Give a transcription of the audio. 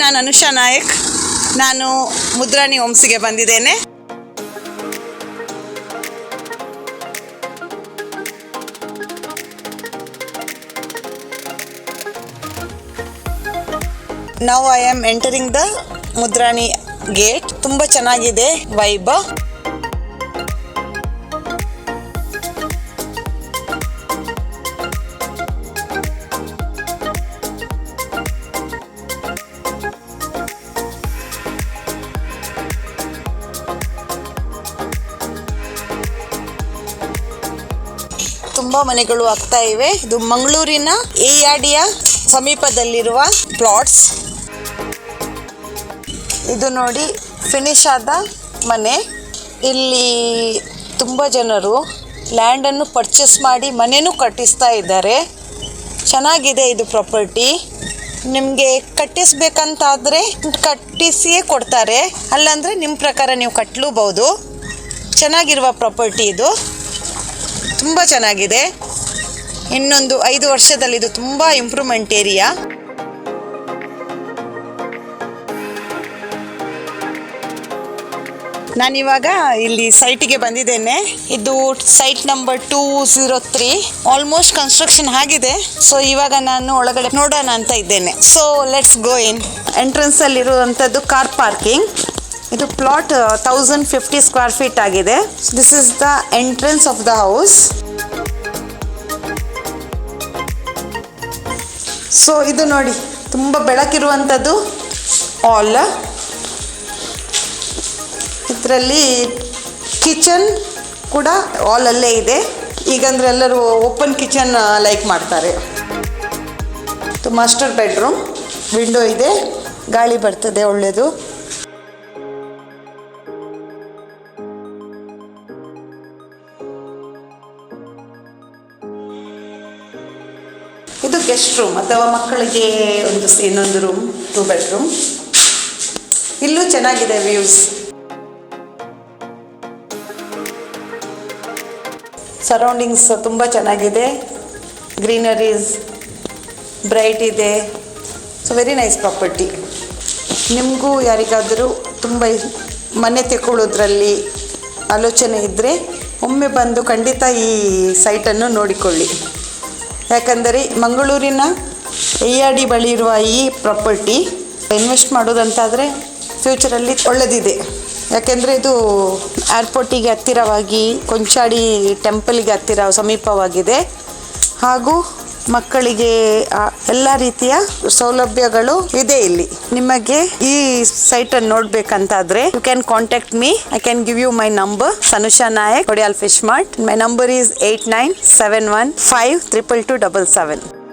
ನಾನು ಅನುಷಾ ನಾಯಕ್. ನಾನು ಮುದ್ರಾಣಿ ಹೋಮ್ಸ್ಗೆ ಬಂದಿದ್ದೇನೆ. Now I am entering the Mudrani gate. ತುಂಬ ಚೆನ್ನಾಗಿದೆ ವೈಬ್. ತುಂಬ ಮನೆಗಳು ಆಗ್ತಾ ಇವೆ. ಇದು ಮಂಗಳೂರಿನ ಏಯಾಡಿಯ ಸಮೀಪದಲ್ಲಿರುವ ಪ್ಲಾಟ್ಸ್. ಇದು ನೋಡಿ ಫಿನಿಶ್ ಆದ ಮನೆ. ಇಲ್ಲಿ ತುಂಬ ಜನರು ಲ್ಯಾಂಡನ್ನು ಪರ್ಚೇಸ್ ಮಾಡಿ ಮನೆಯೂ ಕಟ್ಟಿಸ್ತಾ ಇದ್ದಾರೆ. ಚೆನ್ನಾಗಿದೆ ಇದು ಪ್ರಾಪರ್ಟಿ. ನಿಮಗೆ ಕಟ್ಟಿಸ್ಬೇಕಂತಾದರೆ ಕಟ್ಟಿಸಿಯೇ ಕೊಡ್ತಾರೆ, ಅಲ್ಲಾಂದರೆ ನಿಮ್ಮ ಪ್ರಕಾರ ನೀವು ಕಟ್ಟಲೂಬಹುದು. ಚೆನ್ನಾಗಿರುವ ಪ್ರಾಪರ್ಟಿ ಇದು, ತುಂಬ ಚೆನ್ನಾಗಿದೆ. ಇನ್ನೊಂದು 5 ವರ್ಷದಲ್ಲಿ ಇದು ತುಂಬ ಇಂಪ್ರೂವ್ಮೆಂಟ್ ಏರಿಯಾ. ನಾನಿವಾಗ ಇಲ್ಲಿ ಸೈಟಿಗೆ ಬಂದಿದ್ದೇನೆ. ಇದು ಸೈಟ್ ನಂಬರ್ 203. ಆಲ್ಮೋಸ್ಟ್ ಕನ್ಸ್ಟ್ರಕ್ಷನ್ ಆಗಿದೆ. ಸೊ ಇವಾಗ ನಾನು ಒಳಗಡೆ ನೋಡೋಣ ಅಂತ ಇದ್ದೇನೆ. So let's go in. Entrance ಅಲ್ಲಿ ಇರುವಂಥದ್ದು ಕಾರ್ ಪಾರ್ಕಿಂಗ್. ಇದು ಪ್ಲಾಟ್ 1050 ಸ್ಕ್ವೇರ್ ಫೀಟ್ ಆಗಿದೆ. This is the entrance of the house. So ಇದು ನೋಡಿ, ತುಂಬ ಬೆಳಕಿರುವಂಥದ್ದು ಹಾಲ್. ಇದರಲ್ಲಿ ಕಿಚನ್ ಕೂಡ ಹಾಲಲ್ಲೇ ಇದೆ. ಈಗಂದ್ರೆ ಎಲ್ಲರೂ ಓಪನ್ ಕಿಚನ್ ಲೈಕ್ ಮಾಡ್ತಾರೆ. ಇದು ಮಾಸ್ಟರ್ ಬೆಡ್ರೂಮ್. ವಿಂಡೋ ಇದೆ, ಗಾಳಿ ಬರ್ತದೆ ಒಳ್ಳೆಯದು. ಇದು ಗೆಸ್ಟ್ ರೂಮ್ ಅಥವಾ ಮಕ್ಕಳಿಗೆ ಇನ್ನೊಂದು ರೂಮ್, 2 ಬೆಡ್ರೂಮ್. ಇಲ್ಲೂ ಚೆನ್ನಾಗಿದೆ ವ್ಯೂಸ್. ಸರೌಂಡಿಂಗ್ಸ್ ತುಂಬ ಚೆನ್ನಾಗಿದೆ. ಗ್ರೀನರೀಸ್ ಬ್ರೈಟ್ ಇದೆ. So very nice property. ನಿಮಗೂ ಯಾರಿಗಾದರೂ ತುಂಬ ಮನೆ ತೆಗೊಳ್ಳೋದ್ರಲ್ಲಿ ಆಲೋಚನೆ ಇದ್ದರೆ ಒಮ್ಮೆ ಬಂದು ಖಂಡಿತ ಈ ಸೈಟನ್ನು ನೋಡಿಕೊಳ್ಳಿ. ಯಾಕಂದರೆ ಮಂಗಳೂರಿನ ಏಯಾಡಿ ಬಳಿ ಇರುವ ಈ ಪ್ರಾಪರ್ಟಿ ಇನ್ವೆಸ್ಟ್ ಮಾಡೋದಂತಾದರೆ ಫ್ಯೂಚರಲ್ಲಿ ಒಳ್ಳೆದಿದೆ. ಯಾಕೆಂದರೆ ಇದು ಏರ್ಪೋರ್ಟಿಗೆ ಹತ್ತಿರವಾಗಿ, ಕೊಂಚಾಡಿ ಟೆಂಪಲ್ಗೆ ಹತ್ತಿರ ಸಮೀಪವಾಗಿದೆ. ಹಾಗೂ ಮಕ್ಕಳಿಗೆ ಎಲ್ಲ ರೀತಿಯ ಸೌಲಭ್ಯಗಳು ಇದೆ ಇಲ್ಲಿ. ನಿಮಗೆ ಈ ಸೈಟನ್ನು ನೋಡಬೇಕಂತಾದರೆ you can contact me. I can give you my number. Anusha Nayak, Kodial fish mart. My number is 8971532277.